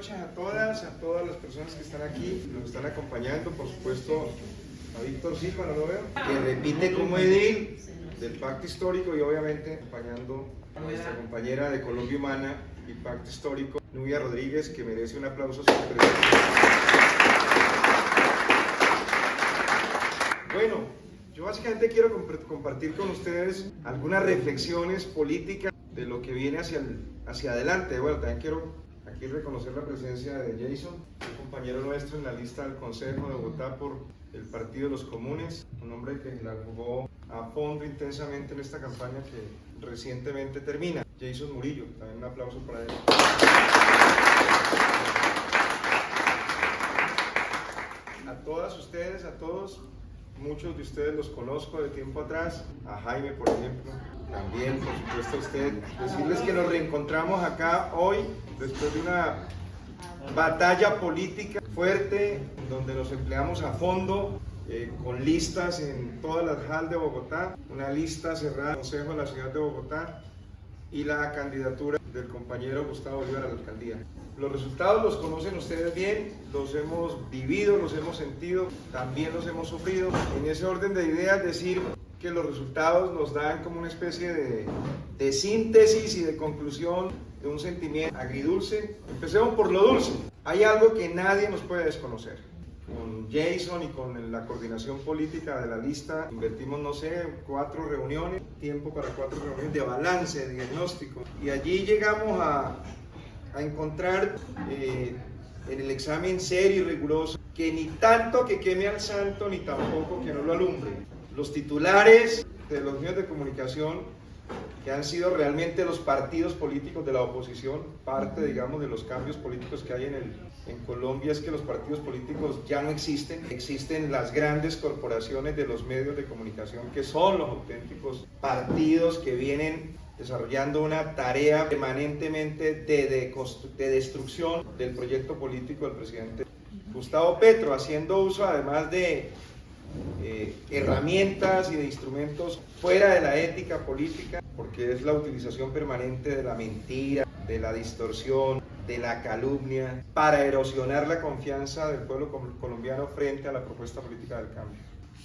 A todas las personas que están aquí, nos están acompañando, por supuesto a Víctor Silva, ¿no lo veo? Que repite como edil del Pacto Histórico y obviamente acompañando a nuestra compañera de Colombia Humana y Pacto Histórico, Nubia Rodríguez, que merece un aplauso a su presencia. Bueno, yo básicamente quiero compartir con ustedes algunas reflexiones políticas de lo que viene hacia adelante. Bueno, también quiero aquí reconocer la presencia de Jason, un compañero nuestro en la lista del Consejo de Bogotá por el Partido de los Comunes, un hombre que la jugó a fondo intensamente en esta campaña que recientemente termina. Jason Murillo, también un aplauso para él. A todas ustedes, a todos, muchos de ustedes los conozco de tiempo atrás, a Jaime por ejemplo, también por supuesto a usted, decirles que nos reencontramos acá hoy después de una batalla política fuerte donde nos empleamos a fondo con listas en todas las JAL de Bogotá, una lista cerrada del Consejo de la Ciudad de Bogotá y la candidatura del compañero Gustavo Bolívar a la alcaldía. Los resultados los conocen ustedes bien, los hemos vivido, los hemos sentido, también los hemos sufrido. En ese orden de ideas, decir que los resultados nos dan como una especie de síntesis y de conclusión de un sentimiento agridulce. Empecemos por lo dulce. Hay algo que nadie nos puede desconocer. Con Jason y con la coordinación política de la lista invertimos, no sé, 4 reuniones, tiempo para 4 reuniones de balance, de diagnóstico. Y allí llegamos a encontrar en el examen serio y riguroso que ni tanto que queme al santo ni tampoco que no lo alumbre. Los titulares de los medios de comunicación que han sido realmente los partidos políticos de la oposición, parte digamos de los cambios políticos que hay en Colombia es que los partidos políticos ya no existen, existen las grandes corporaciones de los medios de comunicación que son los auténticos partidos que vienen desarrollando una tarea permanentemente de destrucción del proyecto político del presidente Gustavo Petro, haciendo uso además de herramientas y de instrumentos fuera de la ética política, porque es la utilización permanente de la mentira, de la distorsión, de la calumnia, para erosionar la confianza del pueblo colombiano frente a la propuesta política del cambio.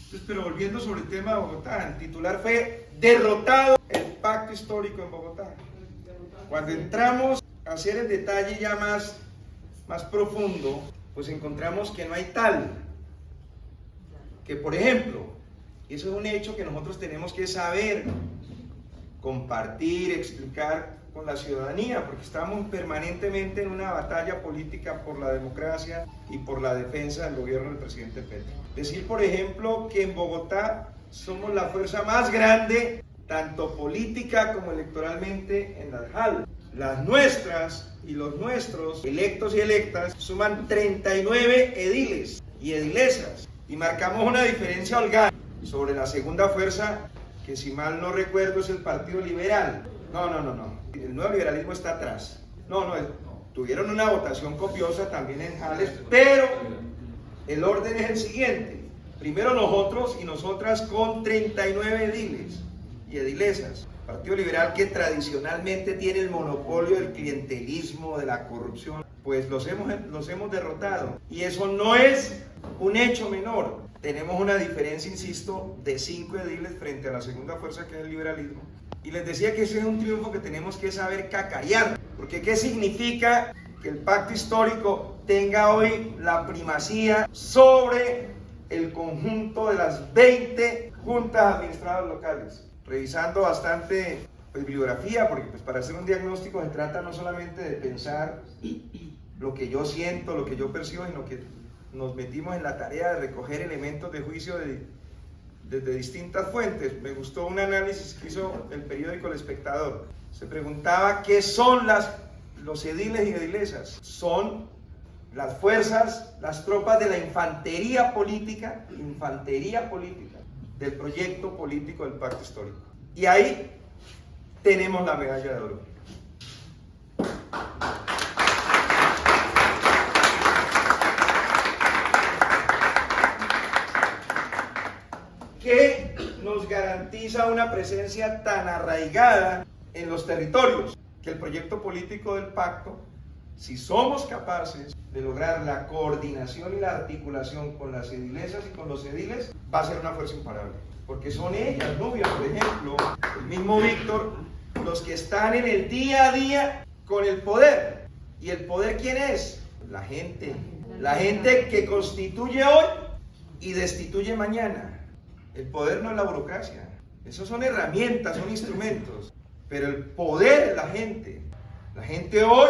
Entonces, pero volviendo sobre el tema de Bogotá, el titular fue derrotado el Pacto Histórico en Bogotá. Cuando entramos a hacer el detalle ya más profundo, pues encontramos que no hay tal. Que por ejemplo, eso es un hecho que nosotros tenemos que saber, compartir, explicar con la ciudadanía, porque estamos permanentemente en una batalla política por la democracia y por la defensa del gobierno del presidente Petro. Decir, por ejemplo, que en Bogotá somos la fuerza más grande, tanto política como electoralmente, en las JAL. Las nuestras y los nuestros, electos y electas, suman 39 ediles y edilesas. Y marcamos una diferencia holgada sobre la segunda fuerza, que si mal no recuerdo es el Partido Liberal. No. El nuevo liberalismo está atrás. Tuvieron una votación copiosa también en Jales, pero el orden es el siguiente. Primero nosotros y nosotras con 39 ediles y edilesas. Partido Liberal, que tradicionalmente tiene el monopolio del clientelismo, de la corrupción, pues los hemos derrotado. Y eso no es un hecho menor. Tenemos una diferencia, insisto, de 5 ediles frente a la segunda fuerza, que es el liberalismo. Y les decía que ese es un triunfo que tenemos que saber cacarear. Porque ¿qué significa que el Pacto Histórico tenga hoy la primacía sobre el conjunto de las 20 juntas administradoras locales? Revisando bastante bibliografía, porque pues, para hacer un diagnóstico se trata no solamente de pensar lo que yo siento, lo que yo percibo, sino que nos metimos en la tarea de recoger elementos de juicio desde distintas fuentes. Me gustó un análisis que hizo el periódico El Espectador. Se preguntaba qué son los ediles y edilesas. Son las fuerzas, las tropas de la infantería política del proyecto político del Pacto Histórico. Y ahí tenemos la medalla de oro. Que nos garantiza una presencia tan arraigada en los territorios, que el proyecto político del pacto Si somos capaces de lograr la coordinación y la articulación con las edilesas y con los ediles, va a ser una fuerza imparable. Porque son ellas, Nubia, por ejemplo, el mismo Víctor, los que están en el día a día con el poder. ¿Y el poder quién es? La gente. La gente que constituye hoy y destituye mañana. El poder no es la burocracia. Esos son herramientas, son instrumentos. Pero el poder es la gente. La gente hoy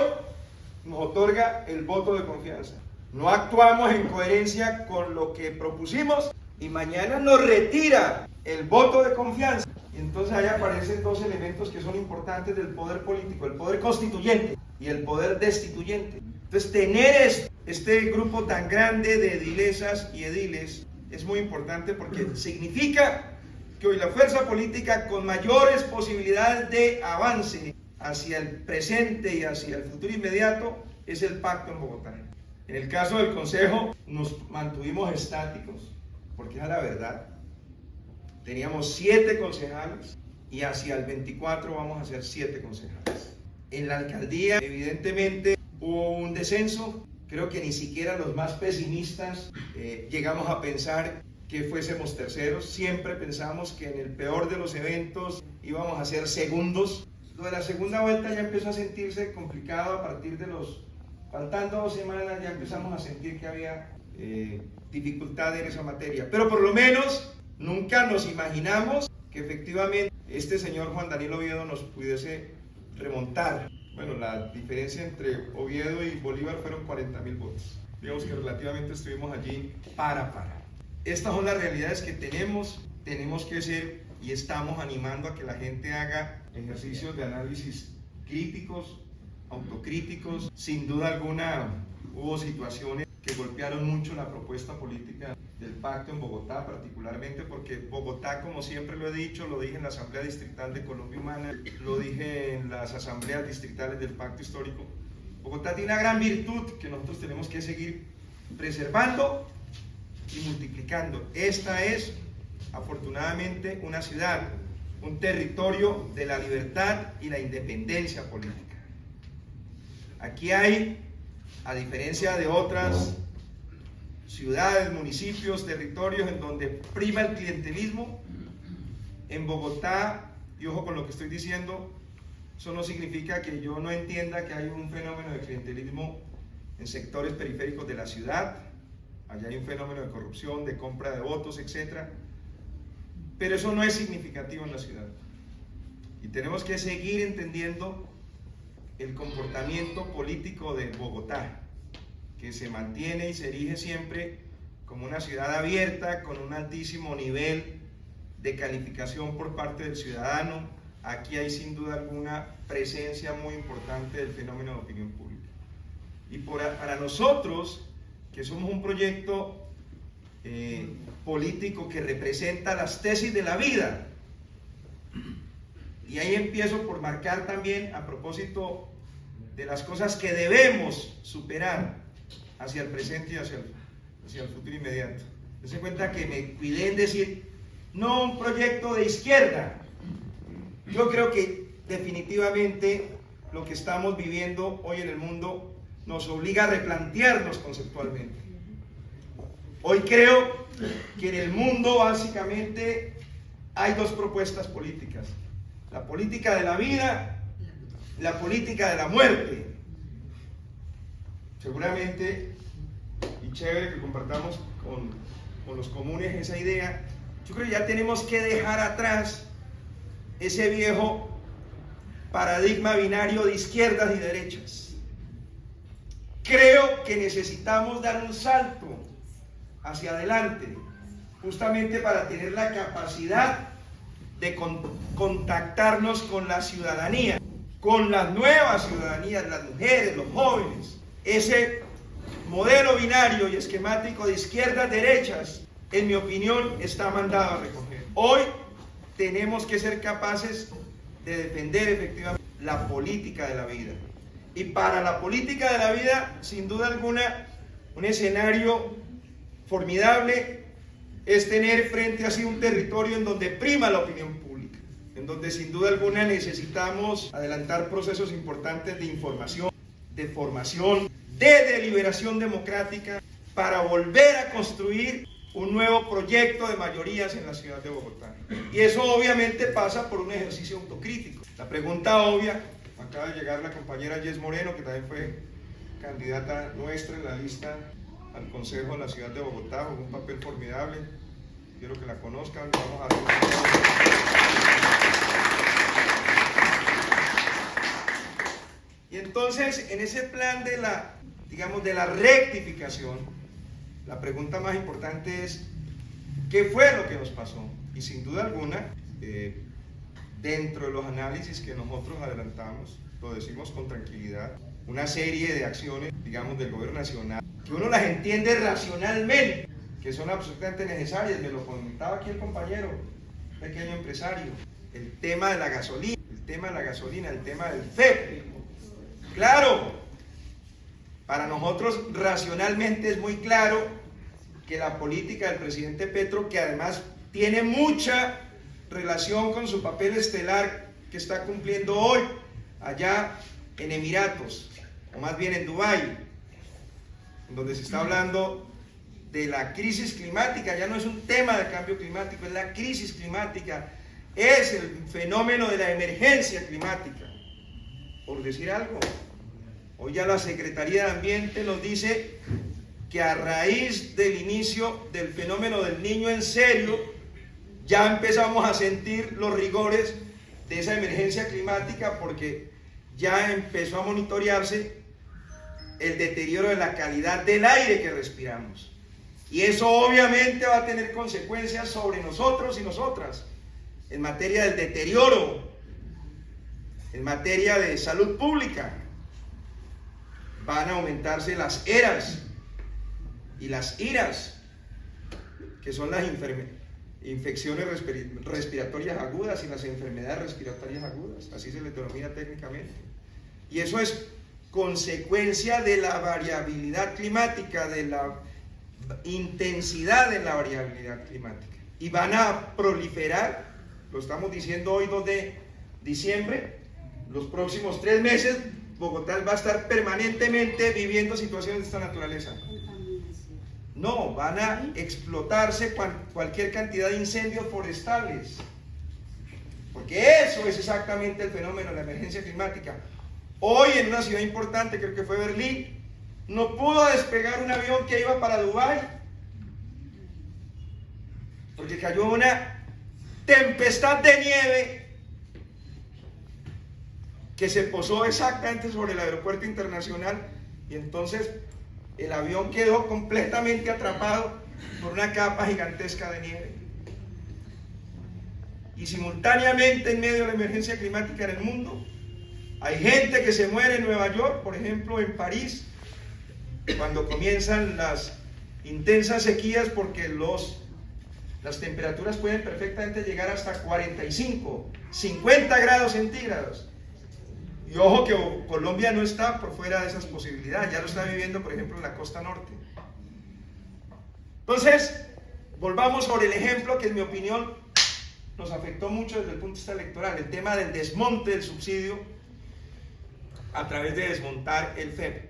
nos otorga el voto de confianza. No actuamos en coherencia con lo que propusimos y mañana nos retira el voto de confianza. Y entonces ahí aparecen dos elementos que son importantes del poder político, el poder constituyente y el poder destituyente. Entonces tener este grupo tan grande de edilesas y ediles es muy importante porque significa que hoy la fuerza política con mayores posibilidades de avance hacia el presente y hacia el futuro inmediato es el pacto en Bogotá. En el caso del Consejo nos mantuvimos estáticos, porque es la verdad. Teníamos 7 concejales y hacia el 24 vamos a ser 7 concejales. En la alcaldía evidentemente hubo un descenso. Creo que ni siquiera los más pesimistas llegamos a pensar que fuésemos terceros. Siempre pensamos que en el peor de los eventos íbamos a ser segundos. Lo de la segunda vuelta ya empezó a sentirse complicado a partir de faltando 2 semanas ya empezamos a sentir que había dificultad en esa materia. Pero por lo menos nunca nos imaginamos que efectivamente este señor Juan Daniel Oviedo nos pudiese remontar. Bueno, la diferencia entre Oviedo y Bolívar fueron 40.000 votos. Digamos que relativamente estuvimos allí para. Estas son las realidades que tenemos que ser y estamos animando a que la gente haga ejercicios de análisis críticos, autocríticos. Sin duda alguna hubo situaciones que golpearon mucho la propuesta política del pacto en Bogotá, particularmente porque Bogotá, como siempre lo he dicho, lo dije en la Asamblea Distrital de Colombia Humana, lo dije en las asambleas distritales del pacto histórico, Bogotá tiene una gran virtud que nosotros tenemos que seguir preservando y multiplicando. Esta es, afortunadamente, una ciudad, un territorio de la libertad y la independencia política. Aquí hay, a diferencia de otras ciudades, municipios, territorios en donde prima el clientelismo, en Bogotá, y ojo con lo que estoy diciendo, eso no significa que yo no entienda que hay un fenómeno de clientelismo en sectores periféricos de la ciudad. Allá hay un fenómeno de corrupción, de compra de votos, etc. Pero eso no es significativo en la ciudad. Y tenemos que seguir entendiendo el comportamiento político de Bogotá, que se mantiene y se erige siempre como una ciudad abierta, con un altísimo nivel de calificación por parte del ciudadano. Aquí hay sin duda alguna presencia muy importante del fenómeno de opinión pública. Y para nosotros, que somos un proyecto político que representa las tesis de la vida, y ahí empiezo por marcar también, a propósito de las cosas que debemos superar hacia el presente y hacia el futuro inmediato. Se cuenta que me cuidé en decir, no un proyecto de izquierda. Yo creo que definitivamente lo que estamos viviendo hoy en el mundo nos obliga a replantearnos conceptualmente. Hoy creo que en el mundo básicamente hay 2 propuestas políticas: la política de la vida, la política de la muerte. Seguramente, y chévere que compartamos con los comunes esa idea, yo creo que ya tenemos que dejar atrás ese viejo paradigma binario de izquierdas y derechas. Creo que necesitamos dar un salto hacia adelante, justamente para tener la capacidad de contactarnos con la ciudadanía, con las nuevas ciudadanías, las mujeres, los jóvenes. Ese modelo binario y esquemático de izquierdas-derechas, en mi opinión, está mandado a recoger. Hoy tenemos que ser capaces de defender efectivamente la política de la vida. Y para la política de la vida, sin duda alguna, un escenario formidable es tener frente a sí un territorio en donde prima la opinión pública, en donde sin duda alguna necesitamos adelantar procesos importantes de información, de formación, de deliberación democrática, para volver a construir un nuevo proyecto de mayorías en la ciudad de Bogotá. Y eso obviamente pasa por un ejercicio autocrítico. La pregunta obvia, acaba de llegar la compañera Jess Moreno, que también fue candidata nuestra en la lista al Consejo de la ciudad de Bogotá, con un papel formidable. Quiero que la conozcan, vamos a Y entonces, en ese plan de la, digamos, de la rectificación, la pregunta más importante es, ¿qué fue lo que nos pasó? Y sin duda alguna, dentro de los análisis que nosotros adelantamos, lo decimos con tranquilidad, una serie de acciones, digamos, del gobierno nacional, que uno las entiende racionalmente, que son absolutamente necesarias. Me lo comentaba aquí el compañero, pequeño empresario, el tema de la gasolina, el tema del FEP. Claro, para nosotros racionalmente es muy claro que la política del presidente Petro, que además tiene mucha relación con su papel estelar que está cumpliendo hoy allá en Emiratos, o más bien en Dubái, donde se está hablando de la crisis climática. Ya no es un tema de cambio climático, es la crisis climática, es el fenómeno de la emergencia climática, por decir algo. Hoy ya la Secretaría de Ambiente nos dice que a raíz del inicio del fenómeno del Niño en serio, ya empezamos a sentir los rigores de esa emergencia climática, porque ya empezó a monitorearse el deterioro de la calidad del aire que respiramos. Y eso obviamente va a tener consecuencias sobre nosotros y nosotras, en materia del deterioro, en materia de salud pública. Van a aumentarse las eras y las iras, que son las infecciones respiratorias agudas y las enfermedades respiratorias agudas, así se les denomina técnicamente. Y eso es consecuencia de la variabilidad climática, de la intensidad de la variabilidad climática. Y van a proliferar, lo estamos diciendo hoy 2 de diciembre, los próximos 3 meses, Bogotá va a estar permanentemente viviendo situaciones de esta naturaleza. No, van a explotarse cualquier cantidad de incendios forestales, porque eso es exactamente el fenómeno de la emergencia climática. Hoy en una ciudad importante, creo que fue Berlín, no pudo despegar un avión que iba para Dubái, porque cayó una tempestad de nieve que se posó exactamente sobre el aeropuerto internacional, y entonces el avión quedó completamente atrapado por una capa gigantesca de nieve. Y simultáneamente, en medio de la emergencia climática en el mundo, hay gente que se muere en Nueva York, por ejemplo en París, cuando comienzan las intensas sequías, porque las temperaturas pueden perfectamente llegar hasta 45, 50 grados centígrados. Y ojo que Colombia no está por fuera de esas posibilidades, ya lo está viviendo, por ejemplo, en la costa norte. Entonces, volvamos sobre el ejemplo que, en mi opinión, nos afectó mucho desde el punto de vista electoral, el tema del desmonte del subsidio a través de desmontar el FEP,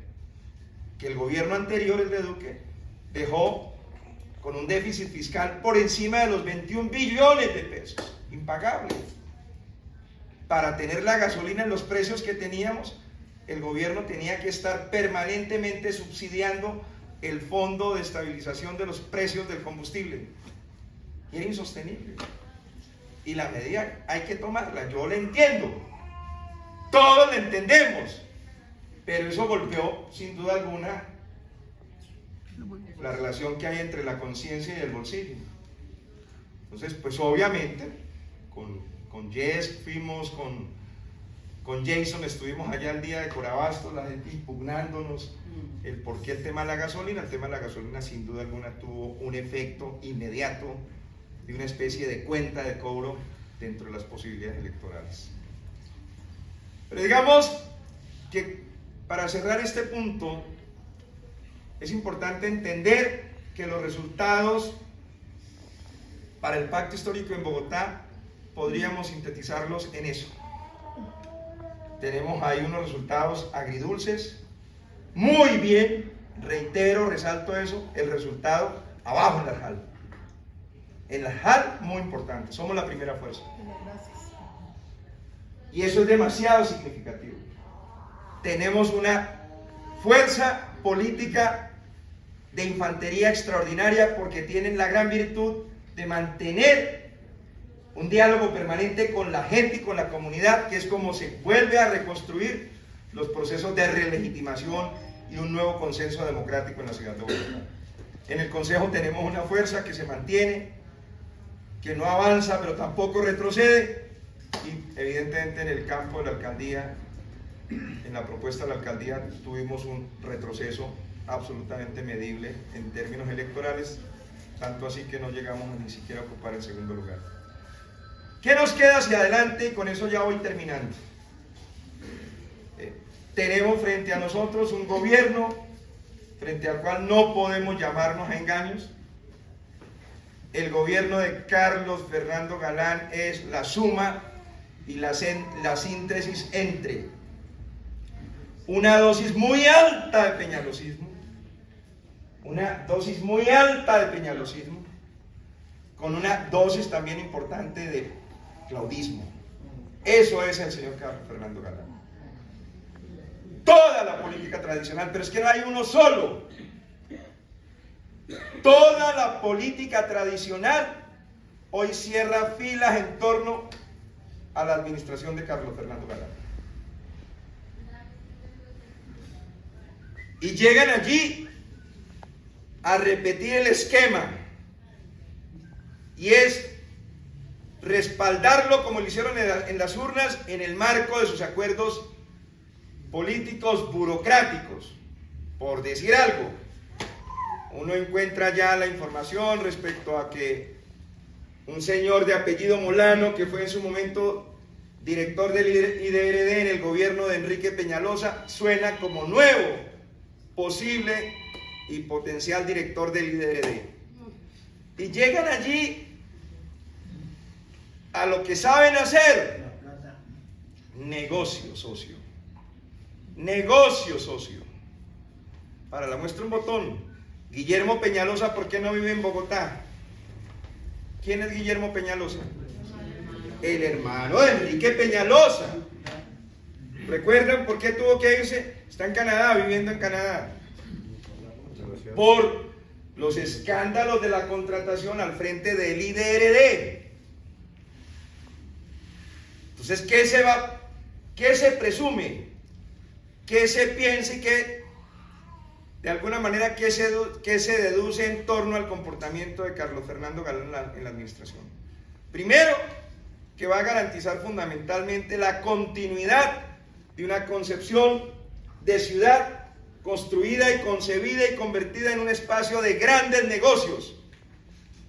que el gobierno anterior, el de Duque, dejó con un déficit fiscal por encima de los 21 billones de pesos, impagable. Para tener la gasolina en los precios que teníamos, el gobierno tenía que estar permanentemente subsidiando el Fondo de Estabilización de los Precios del Combustible. Y era insostenible. Y la medida hay que tomarla, yo la entiendo. Todos la entendemos. Pero eso golpeó, sin duda alguna, la relación que hay entre la conciencia y el bolsillo. Entonces, pues obviamente, con Jess fuimos, con Jason estuvimos allá el día de Corabastos, la gente impugnándonos el por qué el tema de la gasolina. El tema de la gasolina sin duda alguna tuvo un efecto inmediato de una especie de cuenta de cobro dentro de las posibilidades electorales. Pero digamos que para cerrar este punto es importante entender que los resultados para el pacto histórico en Bogotá podríamos sintetizarlos en eso. Tenemos ahí unos resultados agridulces, muy bien, reitero, resalto eso, el resultado abajo en la JAL. En la JAL, muy importante, somos la primera fuerza. Y eso es demasiado significativo. Tenemos una fuerza política de infantería extraordinaria porque tienen la gran virtud de mantener un diálogo permanente con la gente y con la comunidad, que es como se vuelve a reconstruir los procesos de relegitimación y un nuevo consenso democrático en la ciudad de Bogotá. En el Consejo tenemos una fuerza que se mantiene, que no avanza pero tampoco retrocede, y evidentemente en el campo de la alcaldía, en la propuesta de la alcaldía, tuvimos un retroceso absolutamente medible en términos electorales, tanto así que no llegamos ni siquiera a ocupar el segundo lugar. ¿Qué nos queda hacia adelante? Y con eso ya voy terminando. Tenemos frente a nosotros un gobierno frente al cual no podemos llamarnos a engaños. El gobierno de Carlos Fernando Galán es la suma y la síntesis entre una dosis muy alta de peñalosismo, con una dosis también importante de claudismo. Eso es el señor Carlos Fernando Galán. Toda la política tradicional, pero es que no hay uno solo. Toda la política tradicional hoy cierra filas en torno a la administración de Carlos Fernando Galán. Y llegan allí a repetir el esquema, y es respaldarlo como lo hicieron en las urnas en el marco de sus acuerdos políticos burocráticos. Por decir algo, uno encuentra ya la información respecto a que un señor de apellido Molano, que fue en su momento director del IDRD en el gobierno de Enrique Peñalosa, suena como nuevo posible y potencial director del IDRD. Y llegan allí a lo que saben hacer: negocio, socio. Negocio, socio. Para la muestra un botón. Guillermo Peñalosa, ¿por qué no vive en Bogotá? ¿Quién es Guillermo Peñalosa? El hermano de Enrique Peñalosa. ¿Recuerdan por qué tuvo que irse? Está en Canadá, viviendo en Canadá. Por los escándalos de la contratación al frente del IDRD. Entonces, ¿qué se presume? ¿Qué se piensa y qué, de alguna manera, qué se deduce en torno al comportamiento de Carlos Fernando Galán en la administración? Primero, que va a garantizar fundamentalmente la continuidad de una concepción de ciudad construida y concebida y convertida en un espacio de grandes negocios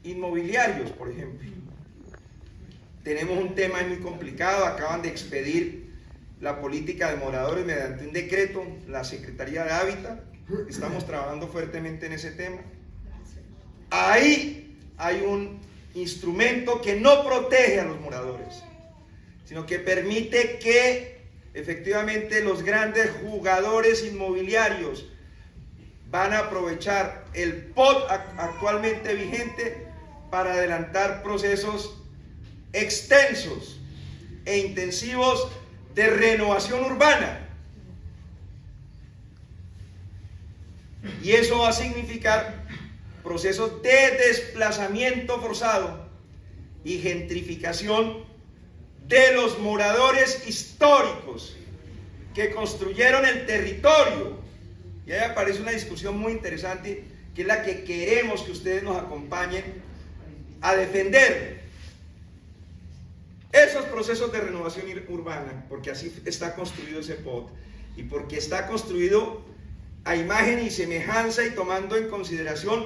inmobiliarios, por ejemplo. Tenemos un tema muy complicado. Acaban de expedir la política de moradores mediante un decreto, la Secretaría de Hábitat. Estamos trabajando fuertemente en ese tema. Ahí hay un instrumento que no protege a los moradores, sino que permite que efectivamente los grandes jugadores inmobiliarios van a aprovechar el POT actualmente vigente para adelantar procesos extensos e intensivos de renovación urbana. Y eso va a significar procesos de desplazamiento forzado y gentrificación de los moradores históricos que construyeron el territorio. Y ahí aparece una discusión muy interesante, que es la que queremos que ustedes nos acompañen a defender. Esos procesos de renovación urbana, porque así está construido ese POT, y porque está construido a imagen y semejanza y tomando en consideración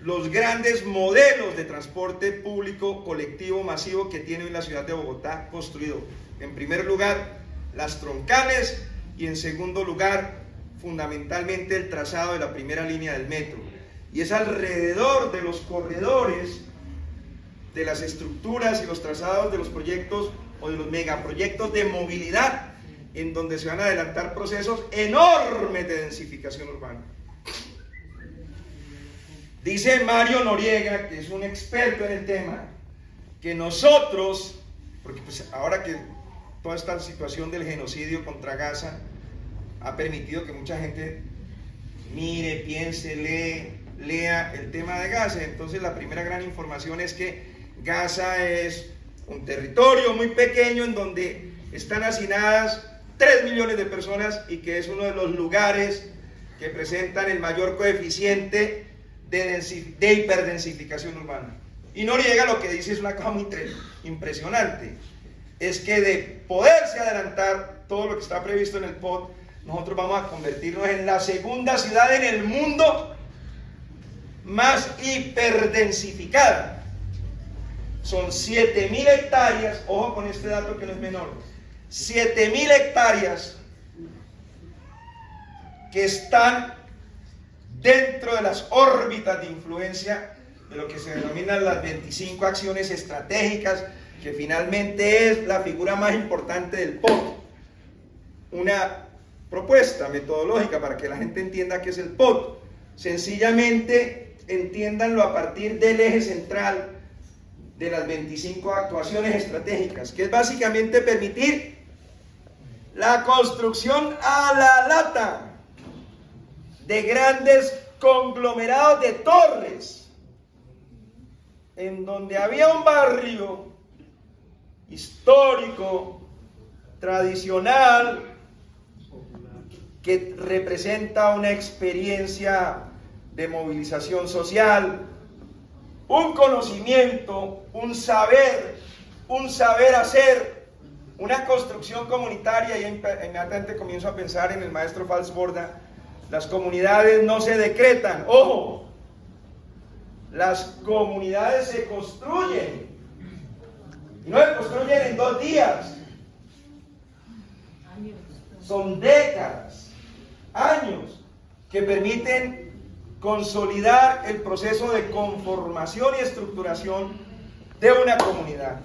los grandes modelos de transporte público colectivo masivo que tiene la ciudad de Bogotá construido. En primer lugar, las troncales, y en segundo lugar, fundamentalmente el trazado de la primera línea del metro. Y es alrededor de los corredores, de las estructuras y los trazados de los proyectos o de los megaproyectos de movilidad en donde se van a adelantar procesos enormes de densificación urbana. Dice Mario Noriega, que es un experto en el tema, que nosotros, porque pues ahora que toda esta situación del genocidio contra Gaza ha permitido que mucha gente mire, piense, lea el tema de Gaza, entonces la primera gran información es que Gaza es un territorio muy pequeño en donde están hacinadas 3 millones de personas y que es uno de los lugares que presentan el mayor coeficiente de hiperdensificación urbana. Y Noriega lo que dice es una cosa muy impresionante, es que de poderse adelantar todo lo que está previsto en el POT, nosotros vamos a convertirnos en la segunda ciudad en el mundo más hiperdensificada. Son 7.000 hectáreas, ojo con este dato que no es menor, 7.000 hectáreas que están dentro de las órbitas de influencia de lo que se denominan las 25 acciones estratégicas, que finalmente es la figura más importante del POT. Una propuesta metodológica para que la gente entienda qué es el POT. Sencillamente entiéndanlo a partir del eje central de las 25 actuaciones estratégicas, que es básicamente permitir la construcción a la lata de grandes conglomerados de torres, en donde había un barrio histórico, tradicional, que representa una experiencia de movilización social, un conocimiento, un saber hacer, una construcción comunitaria. Y inmediatamente comienzo a pensar en el maestro Falsborda. Las comunidades no se decretan, ojo, las comunidades se construyen, y no se construyen en 2 días, son décadas, años, que permiten consolidar el proceso de conformación y estructuración de una comunidad.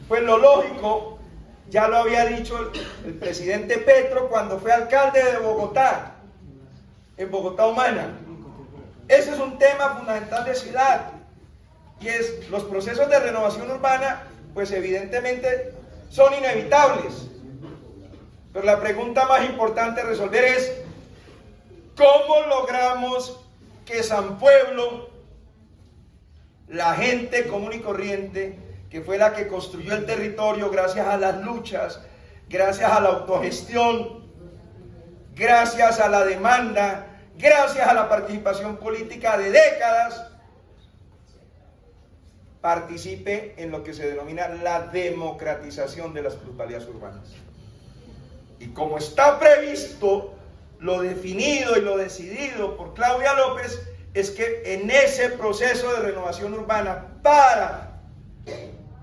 Pues lo lógico, ya lo había dicho el presidente Petro cuando fue alcalde de Bogotá, en Bogotá Humana. Ese es un tema fundamental de ciudad, y es los procesos de renovación urbana, pues evidentemente son inevitables, pero la pregunta más importante a resolver es ¿cómo logramos que San Pueblo, la gente común y corriente, que fue la que construyó el territorio gracias a las luchas, gracias a la autogestión, gracias a la demanda, gracias a la participación política de décadas, participe en lo que se denomina la democratización de las plusvalías urbanas? Y como está previsto, lo definido y lo decidido por Claudia López es que en ese proceso de renovación urbana, para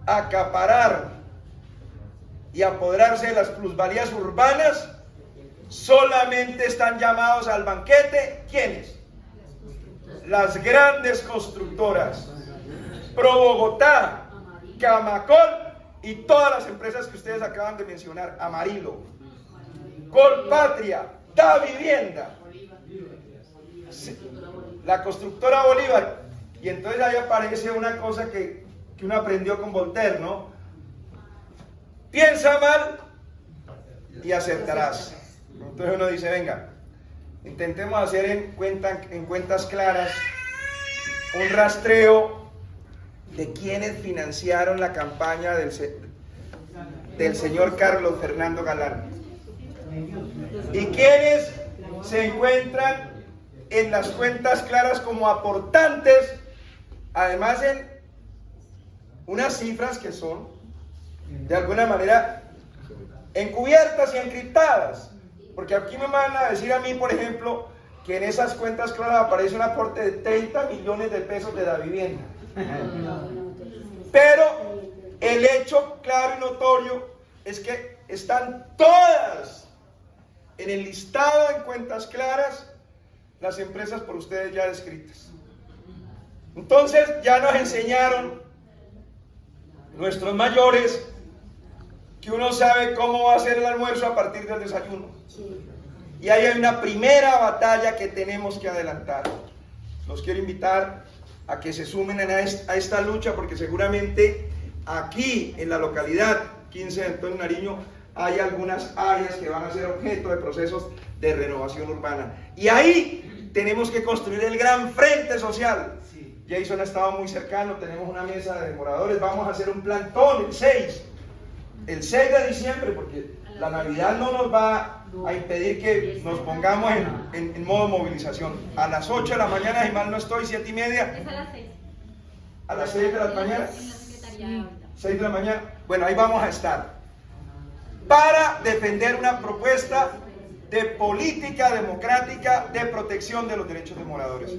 acaparar y apoderarse de las plusvalías urbanas, solamente están llamados al banquete, ¿quiénes? Las grandes constructoras, Pro Bogotá, Camacol y todas las empresas que ustedes acaban de mencionar, Amarillo, Colpatria, Da Vivienda, la constructora Bolívar. Y entonces ahí aparece una cosa que uno aprendió con Voltaire, ¿no? Piensa mal y acertarás. Entonces uno dice, venga, intentemos hacer en cuentas claras un rastreo de quienes financiaron la campaña del señor Carlos Fernando Galán y quienes se encuentran en las cuentas claras como aportantes, además en unas cifras que son de alguna manera encubiertas y encriptadas, porque aquí me van a decir a mí, por ejemplo, que en esas cuentas claras aparece un aporte de 30 millones de pesos de la vivienda. Pero el hecho claro y notorio es que están todas en el listado en cuentas claras las empresas por ustedes ya descritas. Entonces ya nos enseñaron nuestros mayores que uno sabe cómo va a ser el almuerzo a partir del desayuno. Y ahí hay una primera batalla que tenemos que adelantar. Los quiero invitar a que se sumen a esta lucha, porque seguramente aquí en la localidad 15 de Antonio Nariño hay algunas áreas que van a ser objeto de procesos de renovación urbana. Y ahí tenemos que construir el gran frente social. Jason ha estado muy cercano, tenemos una mesa de demoradores, vamos a hacer un plantón el 6 de diciembre, porque la Navidad no nos va a impedir que nos pongamos en modo movilización. A las 8 de la mañana, si mal no estoy, 7:30. Es a las 6. A las 6 de la mañana. En la secretaría ahorita. 6 de la mañana. Bueno, ahí vamos a estar para defender una propuesta de política democrática de protección de los derechos de moradores.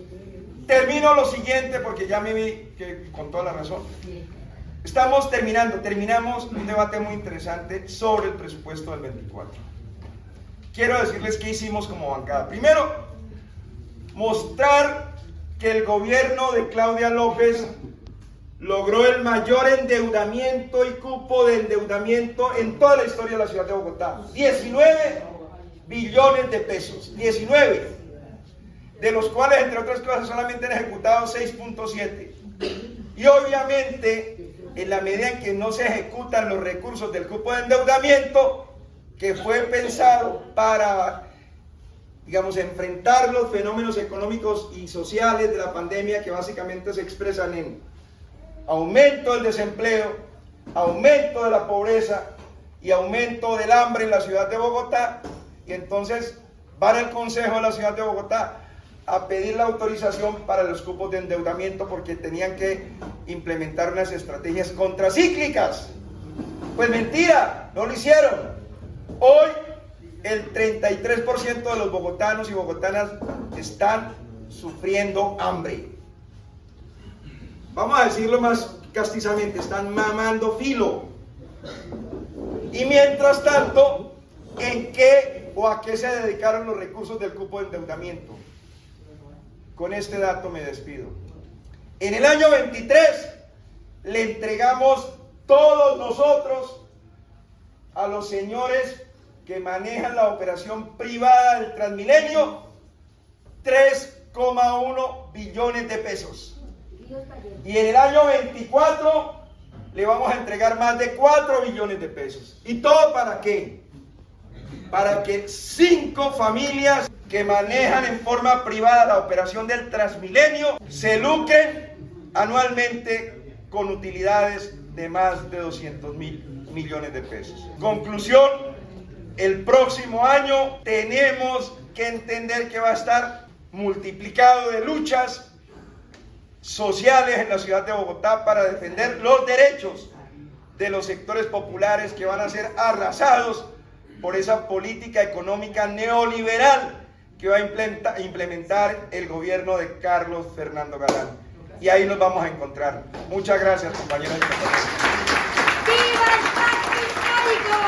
Termino lo siguiente, porque ya me vi que con toda la razón. Terminamos un debate muy interesante sobre el presupuesto del 24. Quiero decirles qué hicimos como bancada. Primero, mostrar que el gobierno de Claudia López logró el mayor endeudamiento y cupo de endeudamiento en toda la historia de la ciudad de Bogotá. 19 billones de pesos. 19. De los cuales, entre otras cosas, solamente han ejecutado 6.7. Y obviamente, en la medida en que no se ejecutan los recursos del cupo de endeudamiento, que fue pensado para, digamos, enfrentar los fenómenos económicos y sociales de la pandemia, que básicamente se expresan en aumento del desempleo, aumento de la pobreza y aumento del hambre en la ciudad de Bogotá. Y entonces van al Consejo de la ciudad de Bogotá a pedir la autorización para los cupos de endeudamiento, porque tenían que implementar unas estrategias contracíclicas. Pues mentira, no lo hicieron. Hoy el 33% de los bogotanos y bogotanas están sufriendo hambre. Vamos a decirlo más castizamente, están mamando filo. Y mientras tanto, ¿en qué o a qué se dedicaron los recursos del cupo de endeudamiento? Con este dato me despido. En el año 23 le entregamos todos nosotros a los señores que manejan la operación privada del Transmilenio 3,1 billones de pesos. Y en el año 24 le vamos a entregar más de 4 billones de pesos. ¿Y todo para qué? Para que 5 familias que manejan en forma privada la operación del Transmilenio se lucren anualmente con utilidades de más de 200 mil millones de pesos. Conclusión, el próximo año tenemos que entender que va a estar multiplicado de luchas sociales en la ciudad de Bogotá para defender los derechos de los sectores populares que van a ser arrasados por esa política económica neoliberal que va a implementar el gobierno de Carlos Fernando Galán. Y ahí nos vamos a encontrar. Muchas gracias, compañeros y compañeras. ¡Viva el pacto histórico!